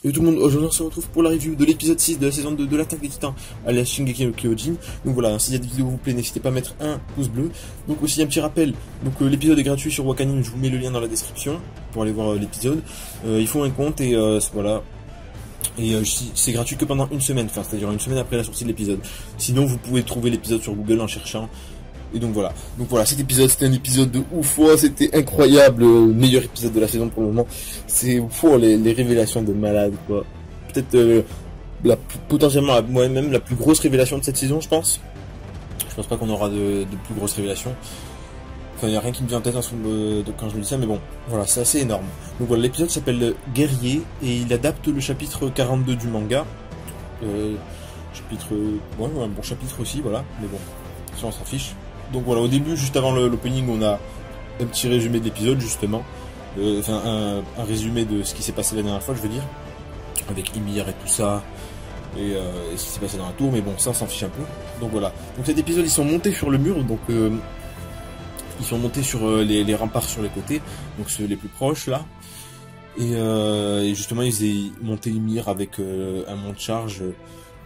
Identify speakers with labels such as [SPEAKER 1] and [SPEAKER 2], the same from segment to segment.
[SPEAKER 1] Et tout le monde, aujourd'hui on se retrouve pour la review de l'épisode 6 de la saison 2 de l'Attaque des Titans à la Shingeki no Kyojin. Donc voilà, si cette vidéo vous plaît, n'hésitez pas à mettre un pouce bleu. Donc aussi un petit rappel, donc l'épisode est gratuit sur Wakanim, je vous mets le lien dans la description pour aller voir l'épisode. Il faut un compte et voilà. Et c'est gratuit que pendant une semaine, enfin c'est-à-dire une semaine après la sortie de l'épisode. Sinon vous pouvez trouver l'épisode sur Google en cherchant. Et donc voilà, cet épisode c'était un épisode de ouf, oh, c'était incroyable, meilleur épisode de la saison pour le moment. C'est les révélations de malade quoi. Peut-être potentiellement moi-même la plus grosse révélation de cette saison, je pense. Je pense pas qu'on aura de plus grosses révélations. Enfin, il n'y a rien qui me vient en tête quand je me dis ça, mais bon, voilà, c'est assez énorme. Donc voilà, l'épisode s'appelle Guerrier et il adapte le chapitre 42 du manga. Chapitre, ouais, un bon chapitre aussi, voilà, mais bon, si on s'en fiche. Donc voilà, au début, juste avant l'opening, on a un petit résumé de l'épisode, justement. Enfin, un résumé de ce qui s'est passé la dernière fois, je veux dire. Avec Ymir et tout ça. Et ce qui s'est passé dans la tour, mais bon, ça, on s'en fiche un peu. Donc voilà. Donc cet épisode, ils sont montés sur le mur, donc... ils sont montés sur les remparts sur les côtés, donc ceux les plus proches, là. Et justement, ils ont monté Ymir avec un monte charge...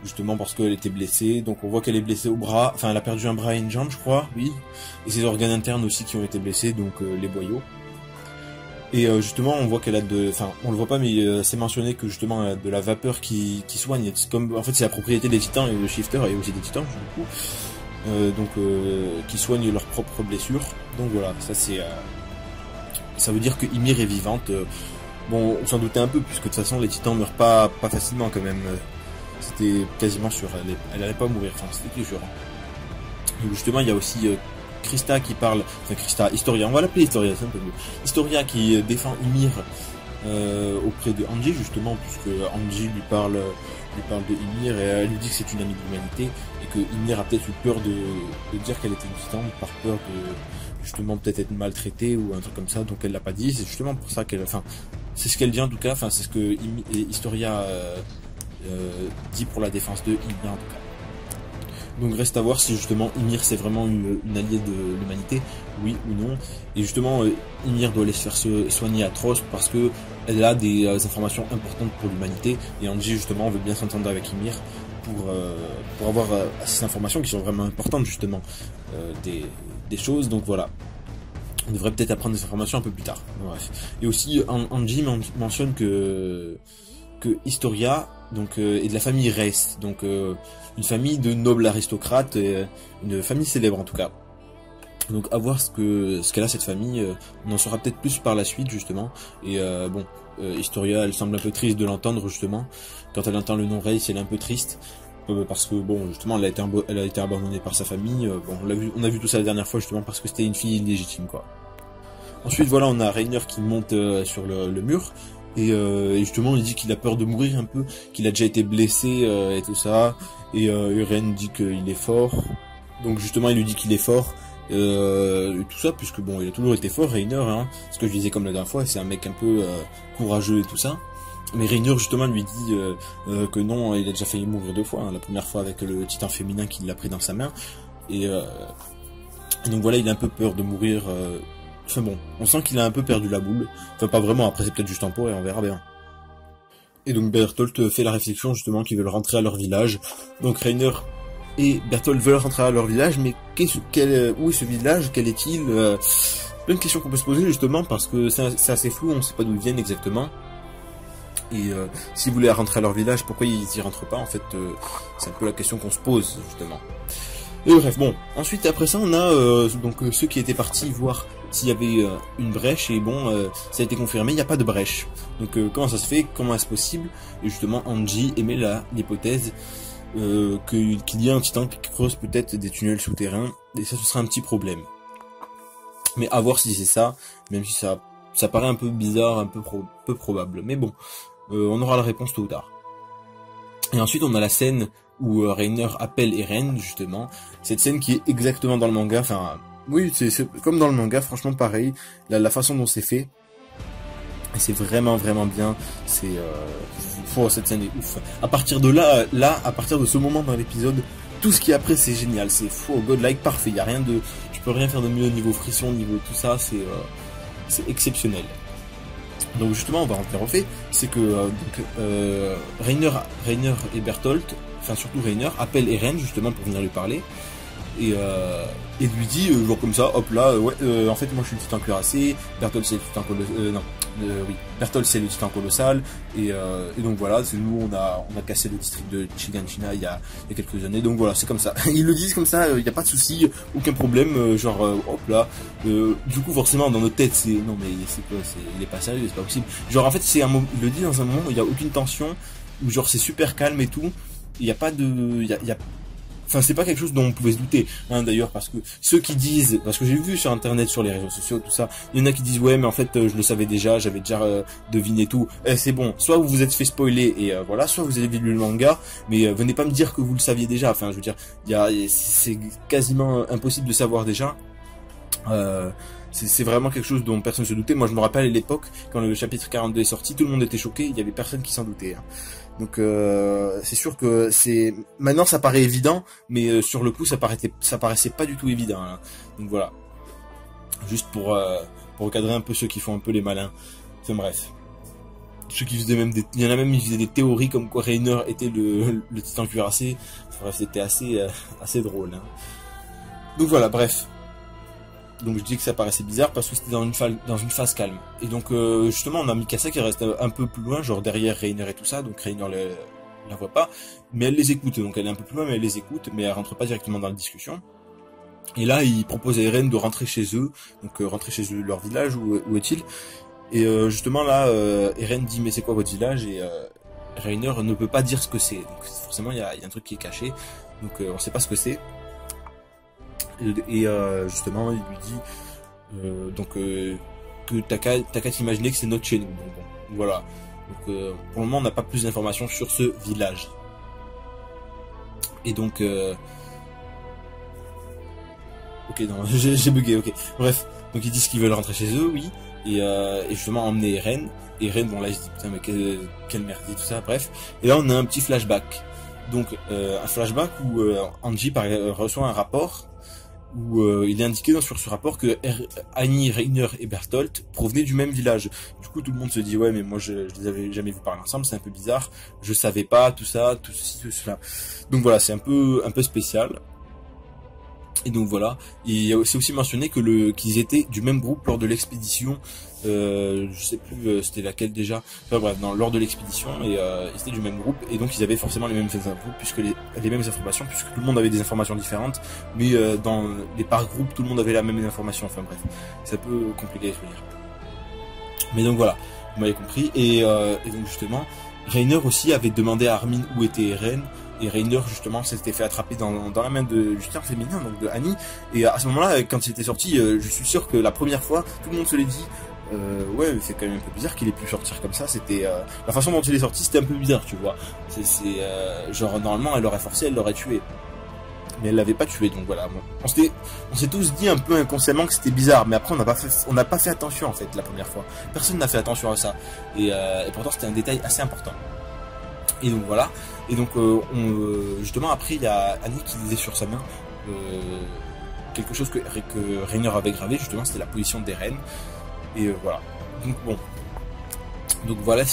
[SPEAKER 1] justement parce qu'elle était blessée, donc on voit qu'elle est blessée au bras, enfin elle a perdu un bras et une jambe je crois, oui, et ses organes internes aussi qui ont été blessés, donc les boyaux. Et justement on voit qu'elle a enfin on le voit pas mais c'est mentionné que justement elle a de la vapeur qui soigne, comme en fait c'est la propriété des titans et le shifter et aussi des titans du coup, qui soignent leurs propres blessures, donc voilà, ça c'est... ça veut dire que Ymir est vivante, bon on s'en doutait un peu puisque de toute façon les titans meurent pas facilement quand même. C'était quasiment sûr, elle allait pas mourir, enfin c'était sûr. Donc justement il y a aussi Krista qui parle, enfin Krista, Historia, on va l'appeler Historia, c'est un peu mieux. Historia qui défend Ymir auprès de Angie justement, puisque Angie lui parle de Ymir et elle lui dit que c'est une amie de l'humanité et que Ymir a peut-être eu peur de dire qu'elle était une titane par peur de justement peut-être être maltraitée ou un truc comme ça, donc elle l'a pas dit, c'est justement pour ça qu'elle, enfin c'est ce qu'elle dit en tout cas, enfin c'est ce que Historia dit pour la défense de Ymir en tout cas. Donc reste à voir si justement Ymir c'est vraiment une alliée de l'humanité, oui ou non. Et justement Ymir doit aller se faire soigner Atroce parce que elle a des informations importantes pour l'humanité et Angie justement veut bien s'entendre avec Ymir pour avoir ces informations qui sont vraiment importantes justement, des choses, donc voilà. On devrait peut-être apprendre des informations un peu plus tard. Bref. Et aussi Angie mentionne que Historia donc est de la famille Reiss, donc une famille de nobles aristocrates, une famille célèbre en tout cas. Donc à voir ce qu'elle a cette famille, on en saura peut-être plus par la suite justement. Et bon, Historia elle semble un peu triste de l'entendre justement. Quand elle entend le nom Reiss, elle est un peu triste. Parce que bon justement elle a été abandonnée par sa famille, bon on a vu tout ça la dernière fois justement parce que c'était une fille illégitime quoi. Ensuite voilà, on a Reiner qui monte sur le mur. Et justement il dit qu'il a peur de mourir un peu, qu'il a déjà été blessé et tout ça, et Eren dit qu'il est fort, donc justement il lui dit qu'il est fort, et tout ça, puisque bon il a toujours été fort Reiner, hein, ce que je disais comme la dernière fois, c'est un mec un peu courageux et tout ça, mais Reiner justement lui dit que non, il a déjà failli mourir 2 fois, hein, la première fois avec le titan féminin qui l'a pris dans sa main, et donc voilà, il a un peu peur de mourir. Enfin bon, on sent qu'il a un peu perdu la boule. Enfin pas vraiment, après c'est peut-être juste temporaire, on verra bien. Et donc Bertholdt fait la réflexion justement qu'ils veulent rentrer à leur village. Donc Reiner et Bertholdt veulent rentrer à leur village, mais où est ce village? Quel est-il? Plein de questions qu'on peut se poser justement, parce que c'est assez flou, on ne sait pas d'où ils viennent exactement. Et s'ils voulaient rentrer à leur village, pourquoi ils y rentrent pas? En fait, c'est un peu la question qu'on se pose justement. Et bref, bon, ensuite après ça on a donc ceux qui étaient partis voir s'il y avait une brèche, et bon, ça a été confirmé, il n'y a pas de brèche. Donc comment ça se fait, comment est-ce possible? Et justement Angie émet l'hypothèse qu'il y a un titan qui creuse peut-être des tunnels souterrains, et ça ce sera un petit problème. Mais à voir si c'est ça, même si ça paraît un peu bizarre, un peu probable, mais bon, on aura la réponse tôt ou tard. Et ensuite on a la scène où Reiner appelle Eren justement, cette scène qui est exactement dans le manga, enfin oui c'est comme dans le manga, franchement pareil, la façon dont c'est fait, c'est vraiment bien, c'est cette scène est ouf. À partir de là, à partir de ce moment dans l'épisode, tout ce qui est après c'est génial, c'est godlike, parfait, y a rien de, tu peux rien faire de mieux au niveau frisson, au niveau tout ça, c'est exceptionnel. Donc justement, on va revenir au fait, c'est que Reiner et Bertholdt, enfin surtout Reiner, appelle Eren justement pour venir lui parler. Et lui dit genre comme ça, hop là, en fait moi je suis le titan cuirassé, Bertholdt c'est le titan colossal, Bertholdt c'est le titan colossal, et donc voilà, c'est nous on a cassé le district de Shiganshina il y a quelques années, donc voilà, c'est comme ça. Ils le disent comme ça, il n'y a pas de souci, aucun problème, hop là, du coup forcément dans notre tête c'est, non mais c'est quoi, il est pas sérieux, c'est pas possible. Genre en fait c'est il le dit dans un moment où il n'y a aucune tension, où genre c'est super calme et tout, il n'y a pas de, enfin, c'est pas quelque chose dont on pouvait se douter, hein, d'ailleurs, parce que ceux qui disent, parce que j'ai vu sur internet, sur les réseaux sociaux, tout ça, il y en a qui disent ouais, mais en fait, je le savais déjà, j'avais déjà deviné tout. C'est bon, soit vous vous êtes fait spoiler et voilà, soit vous avez vu le manga, mais venez pas me dire que vous le saviez déjà. Enfin, je veux dire, c'est quasiment impossible de savoir déjà. C'est vraiment quelque chose dont personne ne se doutait. Moi, je me rappelle à l'époque, quand le chapitre 42 est sorti, tout le monde était choqué, il y avait personne qui s'en doutait. Hein. Donc c'est sûr que c'est maintenant ça paraît évident, mais sur le coup ça paraissait pas du tout évident. Hein. Donc voilà, juste pour recadrer un peu ceux qui font un peu les malins. Enfin bref, ceux qui faisaient même il y en a même qui faisaient des théories comme quoi Reiner était le titan cuirassé. Bref, c'était assez drôle. Hein. Donc voilà, bref. Donc je dis que ça paraissait bizarre parce que c'était dans une phase calme. Et donc justement on a Mikasa qui reste un peu plus loin, genre derrière Reiner et tout ça, donc Reiner la voit pas, mais elle les écoute, donc elle est un peu plus loin mais elle les écoute, mais elle rentre pas directement dans la discussion. Et là il propose à Eren de rentrer chez eux, donc rentrer chez eux, leur village, où est-il? Et justement là Eren dit mais c'est quoi votre village? Et Reiner ne peut pas dire ce que c'est, donc forcément il y a un truc qui est caché, donc on sait pas ce que c'est. Et justement il lui dit que t'as qu'à t'imaginer que c'est notre chez nous. Donc bon, voilà. Donc pour le moment on n'a pas plus d'informations sur ce village. Et donc ok, non, j'ai bugué, ok. Bref, donc ils disent qu'ils veulent rentrer chez eux, oui. Et justement emmener Eren. Et Eren, bon là il se dit putain mais quelle merde et tout ça, bref. Et là on a un petit flashback. Donc un flashback où Angie reçoit un rapport où il est indiqué sur ce rapport que Annie, Reiner et Bertholdt provenaient du même village. Du coup, tout le monde se dit ouais, mais moi je les avais jamais vus parler ensemble, c'est un peu bizarre. Je savais pas tout ça, tout ceci, tout cela. Donc voilà, c'est un peu spécial. Et donc voilà, et c'est aussi mentionné que qu'ils étaient du même groupe lors de l'expédition. Je sais plus c'était laquelle déjà. Enfin bref, lors de l'expédition et ils étaient du même groupe et donc ils avaient forcément les mêmes infos puisque les mêmes informations puisque tout le monde avait des informations différentes, mais dans les par groupes tout le monde avait la même information. Enfin bref, c'est un peu compliqué à expliquer. Mais donc voilà, vous m'avez compris et donc justement, Reiner aussi avait demandé à Armin où était Eren. Et Reiner justement s'était fait attraper dans la main de Justin féminin, donc de Annie. Et à ce moment-là, quand il était sorti, je suis sûr que la première fois, tout le monde se l'est dit. Ouais, c'est quand même un peu bizarre qu'il ait pu sortir comme ça. C'était la façon dont il est sorti, c'était un peu bizarre, tu vois. Genre normalement, elle l'aurait forcé, elle l'aurait tué, mais elle l'avait pas tué. Donc voilà, bon. On s'est tous dit un peu inconsciemment que c'était bizarre, mais après on n'a pas fait attention en fait la première fois. Personne n'a fait attention à ça. Et pourtant c'était un détail assez important. Et donc voilà, et donc justement après il y a Annie qui disait sur sa main quelque chose que Reiner avait gravé, justement c'était la position d'Eren, et voilà, donc bon, donc voilà,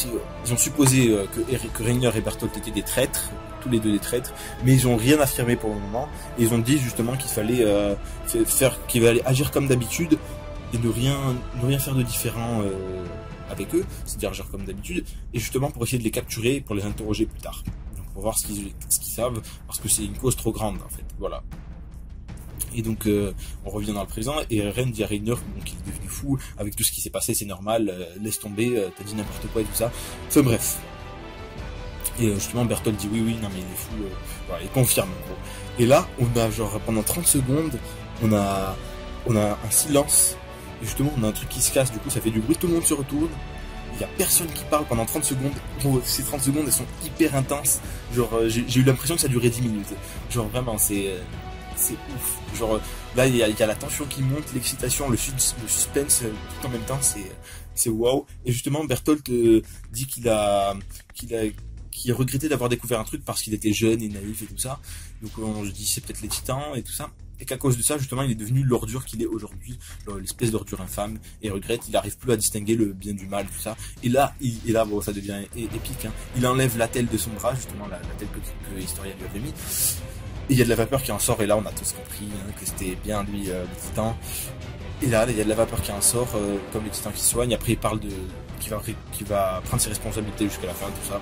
[SPEAKER 1] ils ont supposé que Reiner et Bertholdt étaient des traîtres, tous les deux des traîtres, mais ils ont rien affirmé pour le moment, et ils ont dit justement qu'il fallait qu'il fallait agir comme d'habitude, et ne rien faire de différent avec eux, c'est-à-dire agir comme d'habitude, et justement pour essayer de les capturer, pour les interroger plus tard, donc pour voir ce qu'ils savent, parce que c'est une cause trop grande en fait, voilà. Et donc on revient dans le présent, et Eren dit à Reiner qu'il est devenu fou, avec tout ce qui s'est passé, c'est normal, laisse tomber, t'as dit n'importe quoi et tout ça, enfin bref. Et justement Bertholdt dit oui, non mais il est fou, voilà, il confirme en gros. Et là, on a genre pendant 30 secondes, on a un silence. Et justement, on a un truc qui se casse, du coup ça fait du bruit, tout le monde se retourne, il y a personne qui parle pendant 30 secondes, ces 30 secondes elles sont hyper intenses, genre j'ai eu l'impression que ça durait 10 minutes, genre vraiment c'est ouf, genre là il y a la tension qui monte, l'excitation, le suspense, tout en même temps, c'est waouh. Et justement Bertholdt dit qu'il regrettait d'avoir découvert un truc parce qu'il était jeune et naïf et tout ça, donc on se dit c'est peut-être les titans et tout ça. et qu'à cause de ça, justement, il est devenu l'ordure qu'il est aujourd'hui, l'espèce d'ordure infâme, et regrette, il n'arrive plus à distinguer le bien du mal, tout ça. Et là, bon, ça devient épique, hein. Il enlève l'attelle de son bras, justement, l'attelle que Historia lui avait mis, et il y a de la vapeur qui en sort, et là, on a tous compris, hein, que c'était bien lui, le titan. Et là, il y a de la vapeur qui en sort, comme les titans qui se soignent, après il parle qui va prendre ses responsabilités jusqu'à la fin, tout ça.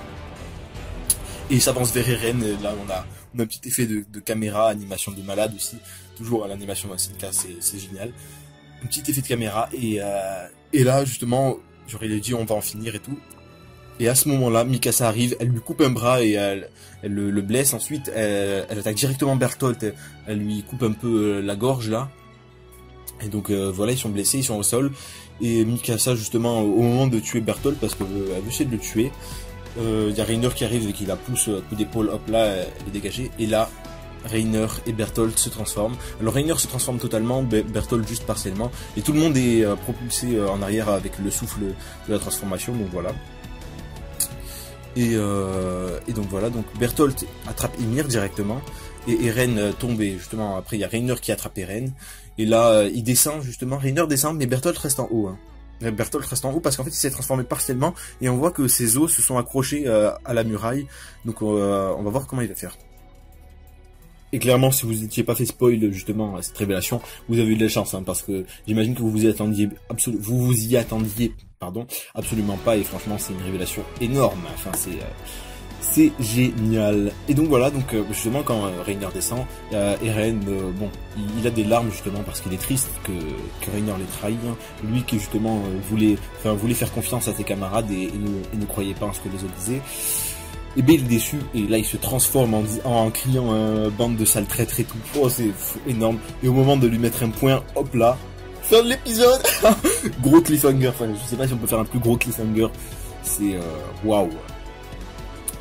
[SPEAKER 1] Et il s'avance vers Eren, et là, on a un petit effet de caméra, animation de malade aussi. Toujours à l'animation dans SNK, c'est génial. Un petit effet de caméra, et là, justement, j'aurais dit on va en finir et tout. Et à ce moment-là, Mikasa arrive, elle lui coupe un bras et elle le blesse. Ensuite, elle attaque directement Bertolt, elle lui coupe un peu la gorge là. Et donc voilà, ils sont blessés, ils sont au sol. Et Mikasa, justement, au moment de tuer Bertolt, parce qu'elle veut essayer de le tuer, y a Reiner qui arrive et qui la pousse à coup d'épaule, hop là, elle est dégagée. Et là, Reiner et Bertolt se transforment. Alors Reiner se transforme totalement, Bertolt juste partiellement. Et tout le monde est propulsé en arrière avec le souffle de la transformation, donc voilà. Et donc voilà, donc Bertolt attrape Ymir directement. Et Eren tombe, et justement après il y a Reiner qui attrape Eren. Et là il descend justement, Reiner descend, mais Bertolt reste en haut. Hein. Bertolt reste en haut parce qu'en fait il s'est transformé partiellement, et on voit que ses os se sont accrochés à la muraille. Donc on va voir comment il va faire. Et clairement, si vous n'étiez pas fait spoil justement à cette révélation, vous avez eu de la chance, hein, parce que j'imagine que vous vous y attendiez absolument pas, et franchement c'est une révélation énorme. Enfin c'est génial. Et donc voilà, donc justement quand Reiner descend, Eren, bon, il a des larmes justement parce qu'il est triste que Reiner les trahit, hein. Lui qui justement voulait faire confiance à ses camarades et ne croyait pas en ce que les autres disaient. Et ben il est déçu, et là il se transforme en criant bande de sales traîtres et tout. Oh, c'est énorme. Et au moment de lui mettre un point, hop là, fin de l'épisode. Gros cliffhanger, enfin je sais pas si on peut faire un plus gros cliffhanger. C'est waouh,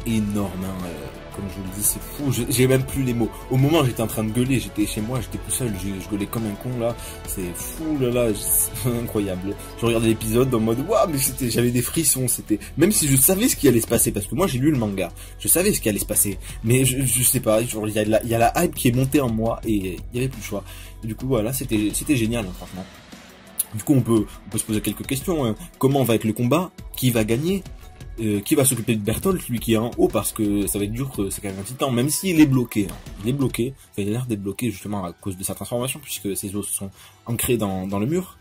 [SPEAKER 1] énorme, hein, comme je vous le dis, c'est fou, j'ai même plus les mots. Au moment où j'étais en train de gueuler, j'étais chez moi, j'étais tout seul, je gueulais comme un con là, c'est fou là, c'est incroyable. Je regardais l'épisode en mode waouh, mais j'avais des frissons, c'était, même si je savais ce qui allait se passer, parce que moi j'ai lu le manga, je savais ce qui allait se passer, mais je sais pas, il y a la hype qui est montée en moi, et il y avait plus le choix. Et du coup voilà, c'était génial, hein, franchement. Du coup on peut se poser quelques questions, hein. Comment va être le combat, qui va gagner? Qui va s'occuper de Bertolt, lui qui est en haut, parce que ça va être dur, c'est quand même un titan, même s'il est bloqué, hein. Il est bloqué, enfin, il a l'air d'être bloqué justement à cause de sa transformation, puisque ses os sont ancrés dans le mur.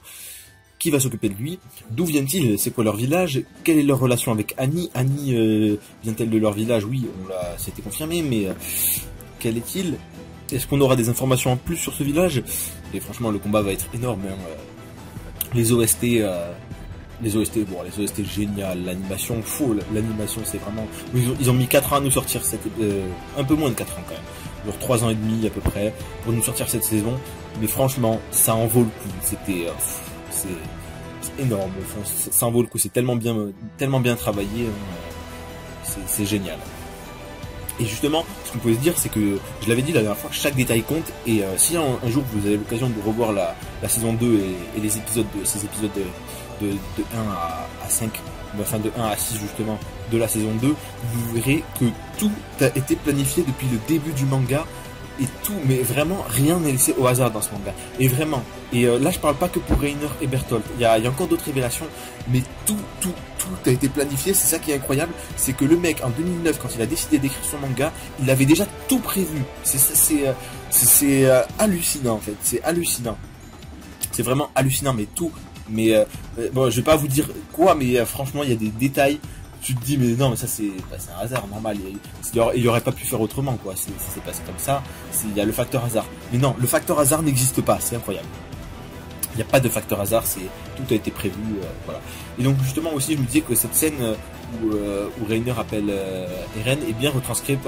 [SPEAKER 1] Qui va s'occuper de lui? D'où viennent-ils? C'est quoi leur village? Quelle est leur relation avec Annie? Annie vient-elle de leur village? Oui, c'était confirmé, mais quel est-il? Est-ce qu'on aura des informations en plus sur ce village? Et franchement, le combat va être énorme, hein. Les OST... Les OST génial, l'animation full, l'animation c'est vraiment... Ils ont mis 4 ans à nous sortir un peu moins de 4 ans quand même, genre 3 ans et demi à peu près, pour nous sortir cette saison, mais franchement, ça en vaut le coup, c'est énorme, enfin, ça en vaut le coup, c'est tellement bien travaillé, c'est génial. Et justement, ce qu'on peut se dire, c'est que, je l'avais dit la dernière fois, chaque détail compte, et si un jour vous avez l'occasion de revoir la saison 2 et les épisodes ces épisodes de 1 à 5, enfin de 1 à 6 justement, de la saison 2, vous verrez que tout a été planifié depuis le début du manga, et tout, mais vraiment rien n'est laissé au hasard dans ce manga, et vraiment, et là je parle pas que pour Reiner et Bertolt, il y a encore d'autres révélations, mais tout a été planifié. C'est ça qui est incroyable, c'est que le mec en 2009, quand il a décidé d'écrire son manga, il avait déjà tout prévu, c'est hallucinant en fait, c'est hallucinant, c'est vraiment hallucinant, mais tout. Mais bon, je vais pas vous dire quoi, mais franchement, il y a des détails. Tu te dis, mais non, mais ça c'est un hasard normal. Il aurait pas pu faire autrement, quoi. C'est passé comme ça. Il y a le facteur hasard. Mais non, le facteur hasard n'existe pas. C'est incroyable. Il n'y a pas de facteur hasard. Tout a été prévu. Voilà. Et donc justement aussi, je me disais que cette scène où Reiner appelle Eren est bien retranscrite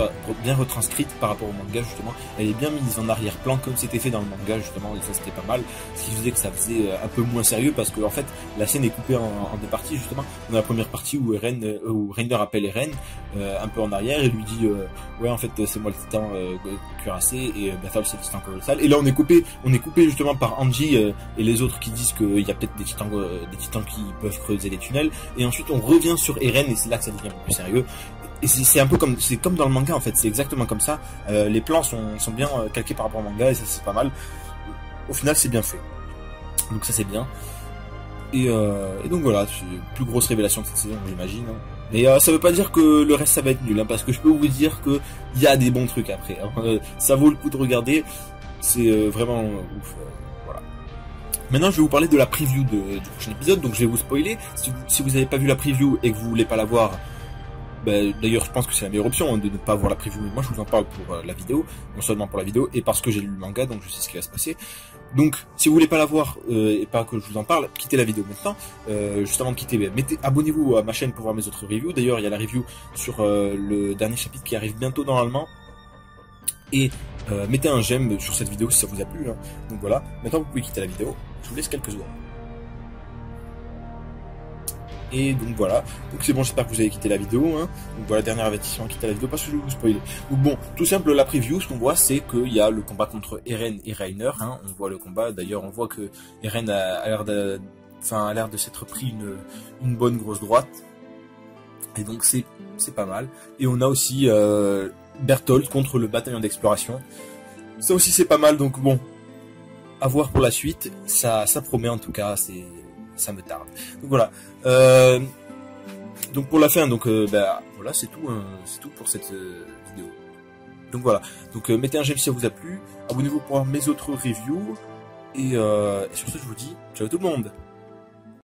[SPEAKER 1] par rapport au manga justement. Elle est bien mise en arrière-plan comme c'était fait dans le manga justement, et ça c'était pas mal, ce qui faisait que ça faisait un peu moins sérieux, parce que en fait la scène est coupée en deux parties justement. Dans la première partie où Reiner appelle Eren un peu en arrière et lui dit ouais en fait c'est moi le titan cuirassé, et Bertolt c'est le titan colossal, et là on est coupé justement par Angie et les autres qui disent qu'il y a peut-être des titans qui peuvent creuser les tunnels, et ensuite on revient sur Eren, et c'est là que ça devient un peu plus sérieux. et c'est un peu comme, c'est comme dans le manga en fait, c'est exactement comme ça. Les plans sont bien calqués par rapport au manga et ça c'est pas mal. Au final c'est bien fait. Donc ça c'est bien. Et donc voilà, c'est la plus grosse révélation de cette saison, j'imagine. Hein. Mais ça veut pas dire que le reste ça va être nul, hein, parce que je peux vous dire que il y a des bons trucs après. Hein. Ça vaut le coup de regarder, c'est vraiment ouf. Voilà. Maintenant, je vais vous parler de la preview du prochain épisode, donc je vais vous spoiler. Si vous n'avez pas vu la preview et que vous voulez pas la voir, d'ailleurs, je pense que c'est la meilleure option hein, de ne pas voir la preview. Moi, je vous en parle pour la vidéo, non seulement pour la vidéo, et parce que j'ai lu le manga, donc je sais ce qui va se passer. Donc, si vous voulez pas la voir et pas que je vous en parle, quittez la vidéo maintenant. Juste avant de quitter, abonnez-vous à ma chaîne pour voir mes autres reviews. D'ailleurs, il y a la review sur le dernier chapitre qui arrive bientôt normalement. Et mettez un j'aime sur cette vidéo si ça vous a plu. Hein. Donc voilà, maintenant vous pouvez quitter la vidéo. Je vous laisse quelques secondes. Et donc voilà, donc c'est bon, j'espère que vous avez quitté la vidéo. Hein. Donc voilà, dernier avertissement, quitter la vidéo parce que je vais vous spoiler. Donc bon, tout simple, la preview, ce qu'on voit, c'est qu'il y a le combat contre Eren et Reiner. Hein. On voit le combat. D'ailleurs, on voit que Eren a l'air de s'être pris une bonne grosse droite. Et donc c'est pas mal. Et on a aussi Bertholdt contre le bataillon d'exploration. Ça aussi c'est pas mal. Donc bon, à voir pour la suite. Ça promet en tout cas. Ça me tarde. Donc voilà. Donc pour la fin, donc voilà, c'est tout. Hein, c'est tout pour cette vidéo. Donc voilà. Donc mettez un j'aime si ça vous a plu. Abonnez-vous pour voir mes autres reviews. Et sur ce, je vous dis ciao tout le monde.